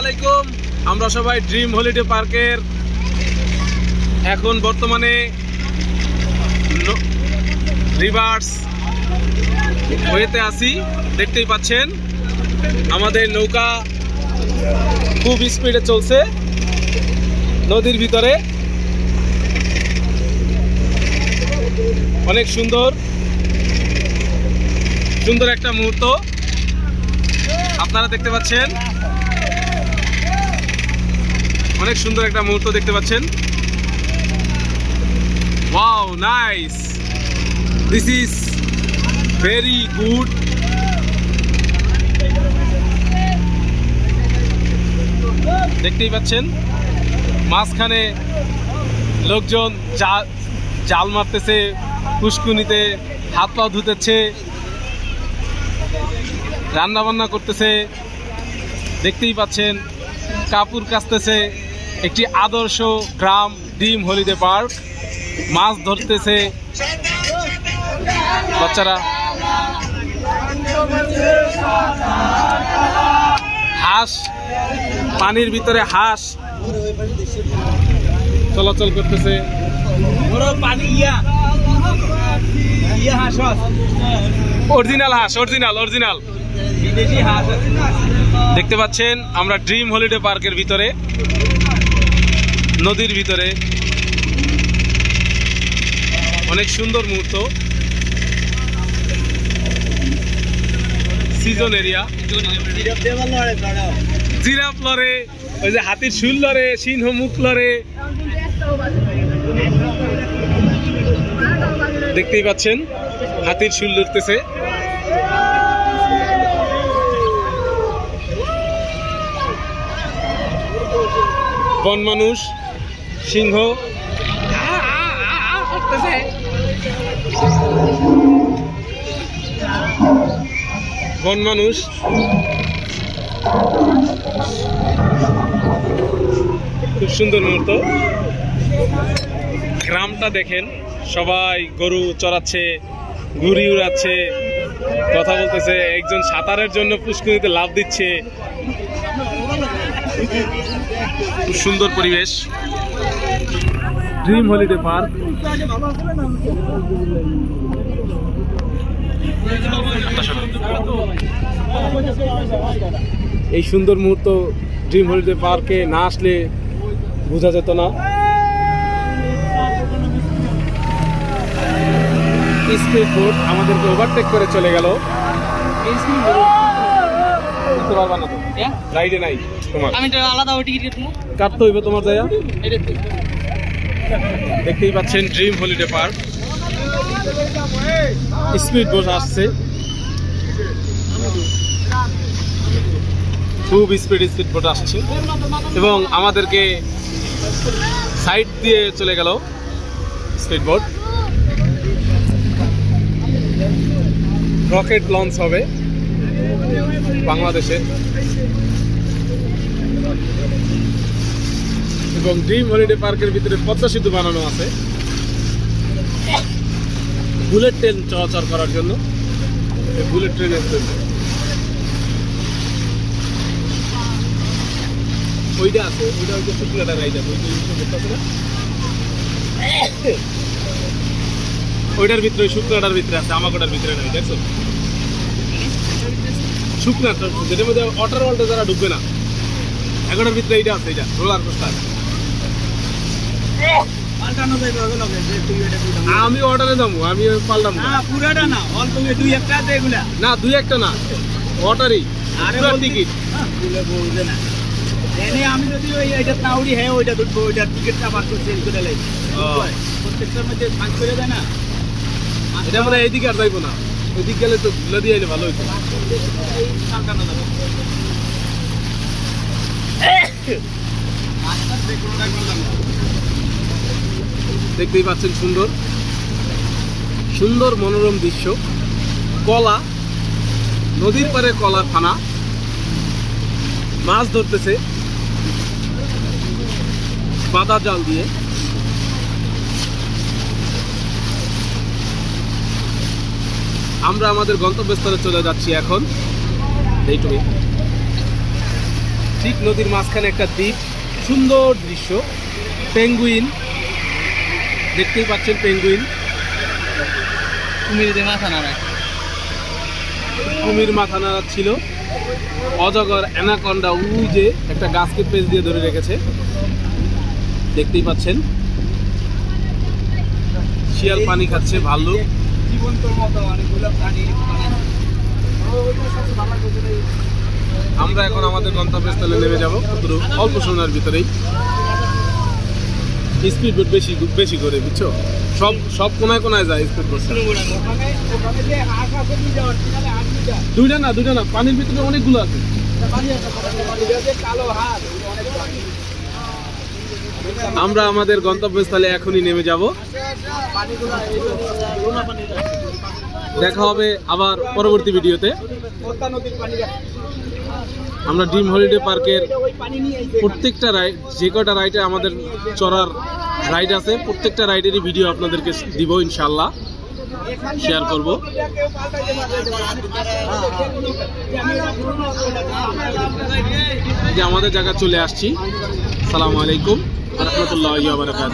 আলাইকুম। আমরা সবাই ড্রিম হলিডে পার্কের এখন বর্তমানে রিভার্স ওয়েতে আছি। দেখতেই পাচ্ছেন আমাদের নৌকা খুব স্পিডে চলছে নদীর ভিতরে। অনেক সুন্দর সুন্দর একটা মুহূর্ত আপনারা দেখতে পাচ্ছেন। অনেক সুন্দর একটা মুহূর্ত দেখতে পাচ্ছেন। Wow, nice, this is very good. দেখতেই পাচ্ছেন মাঝখানে লোকজন জাল মারতেছে, পুষ্কুনিতে হাত পা ধুতেছে, রান্না বান্না করতেছে। দেখতেই পাচ্ছেন কাপড় কাচতেছে। একটি আদর্শ গ্রাম ড্রিম হলিডে পার্ক। মাছ ধরতেছে বাচ্চারা। হাঁস, পানির ভিতরে হাঁস চলাচল করতেছে। অরিজিনাল হাঁস, অরিজিনাল দেখতে পাচ্ছেন আমরা ড্রিম হলিডে পার্কের ভিতরে, নদীর ভিতরে। অনেক সুন্দর মুহূর্ত। Season area. জিরাফ লড়ে, ওই যে হাতির শুল লড়ে, সিংহ মুখ লড়ে। দেখতেই পাচ্ছেন হাতির শুল লড়তেছে। বন মানুষ, সিংহ, বন মানুষ। খুব সুন্দর মুহূর্ত। গ্রামটা দেখেন, সবাই গরু চড়াচ্ছে, ঘুড়ি উড়াচ্ছে, কথা বলতেছে। একজন সাঁতারের জন্য পুষ্করিতে লাফ দিচ্ছে। খুব সুন্দর পরিবেশ ড্রিম হলিডে পার্ক। এই সুন্দর মুহূর্ত ড্রিম হলিডে পার্কে না আসলে বোঝা যেত না। স্পিড বোট আমাদেরকে ওভারটেক করে চলে গেল। রাইডে নাই তোমার, আমি আলাদা টিকিট কাটতে হইবে তোমার জায়গা। দেখতেই পাচ্ছেন dream holiday park. Speed boat আসছে, খুব স্পিড বোট আসছে এবং আমাদেরকে সাইড দিয়ে চলে গেল স্পিড বোট। রকেট লঞ্চ হবে বাংলাদেশে এবং ড্রিম হলিডে পার্কের ভিতরে পদ্মা সেতু বানানো আছে বুলেট ট্রেন চলাচল করার জন্য। বুলেট ট্রেনের জন্য ওইটা আছে, ওইটা হচ্ছে শুক্লাটা রাইড আছে। ওইটার ভিতরে, শুক্লাটার ভিতরে আছে, আমাগোটার ভিতরে নাই। দেখছো শুকনাটা, যেটার মধ্যে ওয়াটার যারা ঢুকবে না, এগারোটার ভিতরে এইটা আছে, এইটা রোলার কোস্টার। আমি অর্ডারে যাবো, আমি পাল্টাম না। পুরাটা না, অল্প দুই একটা এগুলা না, দুই একটা না, ওয়াটারই টিকিট। আমি যদি ওই এটা তাউরি হ্যাঁ ওইটা ধরবো, ওইটার টিকিটটা আমার তো চেঞ্জ করে লাগবে। প্রত্যেকটার মধ্যে ভাগ করে দেয় না। এটা মানে এইদিকে আর যাইবো না, ওইদিক গেলে তো ভুলে দিয়ে এলে ভালো হইতো। দেখতেই পাচ্ছেন সুন্দর সুন্দর মনোরম দৃশ্য। কলা, নদীর পারে কলার ফানা, মাছ ধরতেছে বাঁধা জাল দিয়ে। আমরা আমাদের গন্তব্যস্থলে চলে যাচ্ছি এখন। এইটুকুই। ঠিক নদীর মাঝখানে একটা দ্বীপ, সুন্দর দৃশ্য। পেঙ্গুইন দেখতেই পাচ্ছেন, পেঙ্গুইন। কুমির মাথা নাড়াচ্ছিল। অজগর, অ্যানাকন্ডা ওই যে একটা গাছকে পেঁচ দিয়ে ধরে রেখেছে, দেখতেই পাচ্ছেন। শিয়াল পানি খাচ্ছে, ভাল্লুক। আমরা এখন আমাদের গন্তব্যস্থলে নেমে যাব অল্প সময়ের ভিতরেই। স্পিড বোট বেশি করে, বুঝছো, সব কোনায় কোনায় যায় স্পিড বোট। দুইটা না, পানির ভিতরে অনেকগুলো আছে। আমরা আমাদের গন্তব্যস্থলে এখনই নেমে যাব। দেখা হবে আবার পরবর্তী ভিডিওতে। আমরা ড্রিম হলিডে পার্কের প্রত্যেকটা রাইড, যে কটা রাইডে আমাদের চড়ার রাইড আছে, প্রত্যেকটা রাইডেরই ভিডিও আপনাদেরকে দিব, ইনশাআল্লাহ শেয়ার করব। যে আমাদের জায়গা চলে আসছি। আসসালামু আলাইকুম ওয়া রাহমাতুল্লাহি ওয়া বারাকাতুহু।